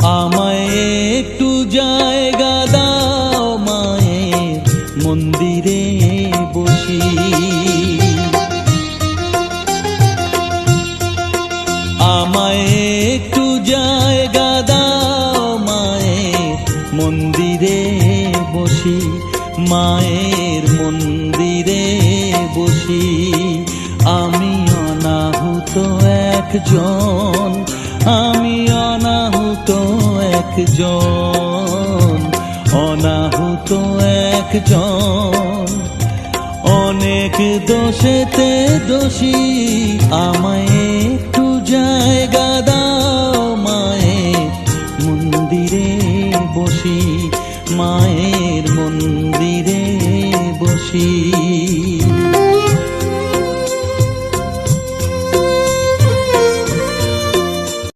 আমায় একটু জায়গা দাও মায়ের মন্দিরে বসি। আমায় একটু জায়গা দাও মায়ের মন্দিরে বসি, মায়ের মন্দিরে বসি। আমি অনাহুত একজন, আমি অনাহুত একজন, অনাহুত একজন। অনেক দোষেতে দোষী, আমায় একটু জায়গা দাও।